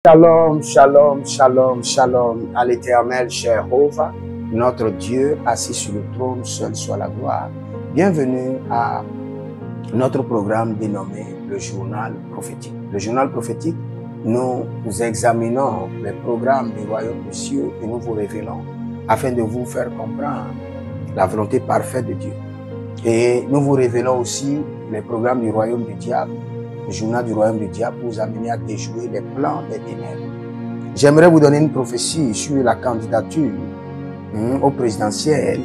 Shalom, shalom, shalom, shalom à l'Éternel, Jéhovah, notre Dieu, assis sur le trône, seul soit la gloire. Bienvenue à notre programme dénommé le Journal Prophétique. Le Journal Prophétique, nous examinons les programmes du Royaume des cieux et nous vous révélons afin de vous faire comprendre la volonté parfaite de Dieu. Et nous vous révélons aussi les programmes du Royaume du diable, le journal du royaume du diable, pour vous amener à déjouer les plans des ténèbres. J'aimerais vous donner une prophétie sur la candidature au présidentiel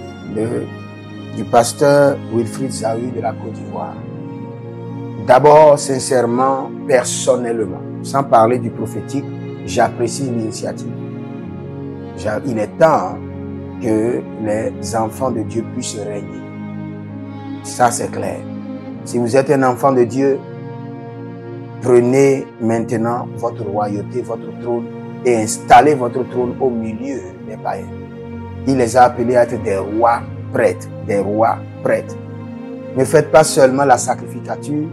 du pasteur Wilfried Zawi de la Côte d'Ivoire. D'abord, sincèrement, personnellement, sans parler du prophétique, j'apprécie l'initiative. Il est temps que les enfants de Dieu puissent régner. Ça, c'est clair. Si vous êtes un enfant de Dieu, prenez maintenant votre royauté, votre trône et installez votre trône au milieu des païens. Il les a appelés à être des rois prêtres, des rois prêtres. Ne faites pas seulement la sacrificature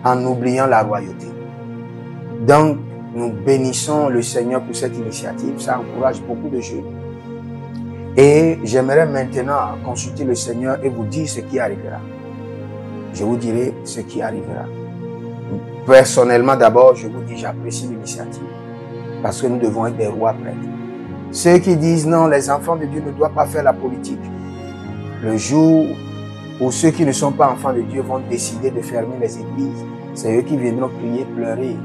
en oubliant la royauté. Donc, nous bénissons le Seigneur pour cette initiative. Ça encourage beaucoup de jeunes. Et j'aimerais maintenant consulter le Seigneur et vous dire ce qui arrivera. Je vous dirai ce qui arrivera. Personnellement, d'abord, je vous dis, j'apprécie l'initiative parce que nous devons être des rois prêtres. Ceux qui disent non, les enfants de Dieu ne doivent pas faire la politique. Le jour où ceux qui ne sont pas enfants de Dieu vont décider de fermer les églises, c'est eux qui viendront crier, pleurer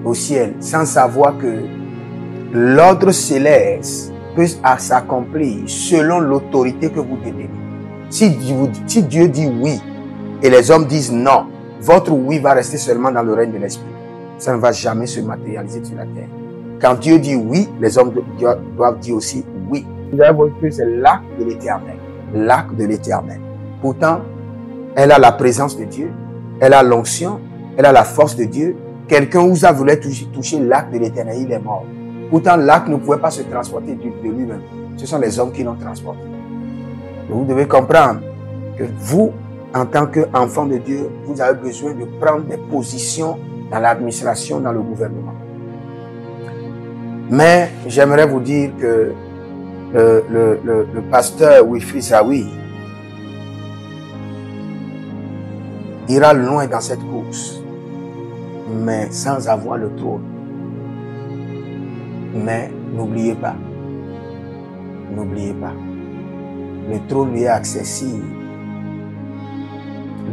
au ciel, sans savoir que l'ordre céleste peut s'accomplir selon l'autorité que vous détenez. Si Dieu dit oui et les hommes disent non, votre oui va rester seulement dans le règne de l'esprit. Ça ne va jamais se matérialiser sur la terre. Quand Dieu dit oui, les hommes doivent dire aussi oui. Vous allez voir que c'est l'acte de l'Éternel. L'acte de l'Éternel. Pourtant, elle a la présence de Dieu, elle a l'onction, elle a la force de Dieu. Quelqu'un vous a voulu toucher l'acte de l'Éternel, il est mort. Pourtant, l'acte ne pouvait pas se transporter de lui-même. Ce sont les hommes qui l'ont transporté. Et vous devez comprendre que vous, en tant qu'enfant de Dieu, vous avez besoin de prendre des positions dans l'administration, dans le gouvernement. Mais j'aimerais vous dire que le pasteur Wilfried Zawi ira loin dans cette course, mais sans avoir le trône. Mais n'oubliez pas, le trône lui est accessible.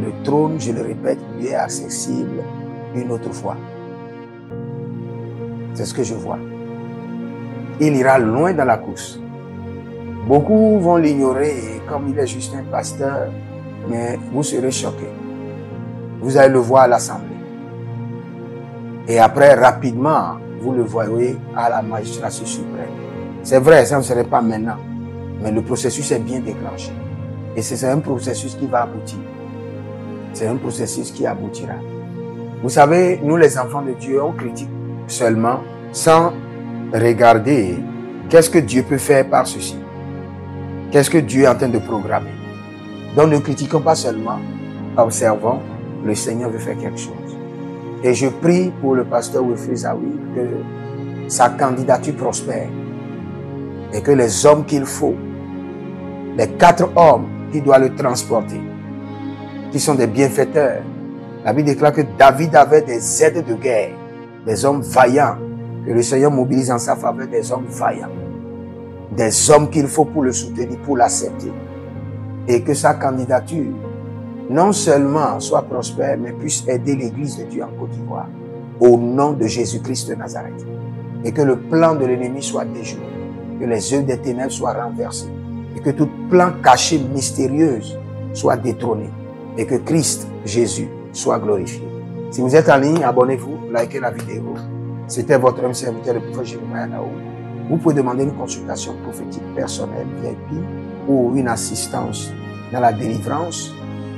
Le trône, je le répète, lui est accessible une autre fois. C'est ce que je vois. Il ira loin dans la course. Beaucoup vont l'ignorer comme il est juste un pasteur, mais vous serez choqués. Vous allez le voir à l'Assemblée. Et après, rapidement, vous le voyez à la magistrature suprême. C'est vrai, ça ne serait pas maintenant, mais le processus est bien déclenché. Et c'est un processus qui va aboutir. C'est un processus qui aboutira. Vous savez, nous les enfants de Dieu, on critique seulement sans regarder qu'est-ce que Dieu peut faire par ceci. Qu'est-ce que Dieu est en train de programmer. Donc ne critiquons pas seulement, observons, le Seigneur veut faire quelque chose. Et je prie pour le pasteur Wilfried Zawi que sa candidature prospère et que les hommes qu'il faut, les 4 hommes qui doivent le transporter, qui sont des bienfaiteurs. La Bible déclare que David avait des aides de guerre, des hommes vaillants, que le Seigneur mobilise en sa faveur des hommes vaillants, des hommes qu'il faut pour le soutenir, pour l'accepter, et que sa candidature, non seulement soit prospère, mais puisse aider l'Église de Dieu en Côte d'Ivoire, au nom de Jésus-Christ de Nazareth, et que le plan de l'ennemi soit déjoué, que les œuvres des ténèbres soient renversées, et que tout plan caché, mystérieux, soit détrôné, et que Christ, Jésus, soit glorifié. Si vous êtes en ligne, abonnez-vous, likez la vidéo. C'était votre homme serviteur, le prophète Jérémie Naou. Vous pouvez demander une consultation prophétique personnelle, VIP, ou une assistance dans la délivrance,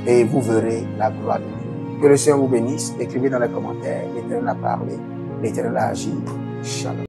et vous verrez la gloire de Dieu. Que le Seigneur vous bénisse. Écrivez dans les commentaires, l'Éternel a parlé, l'Éternel a agi. Shalom.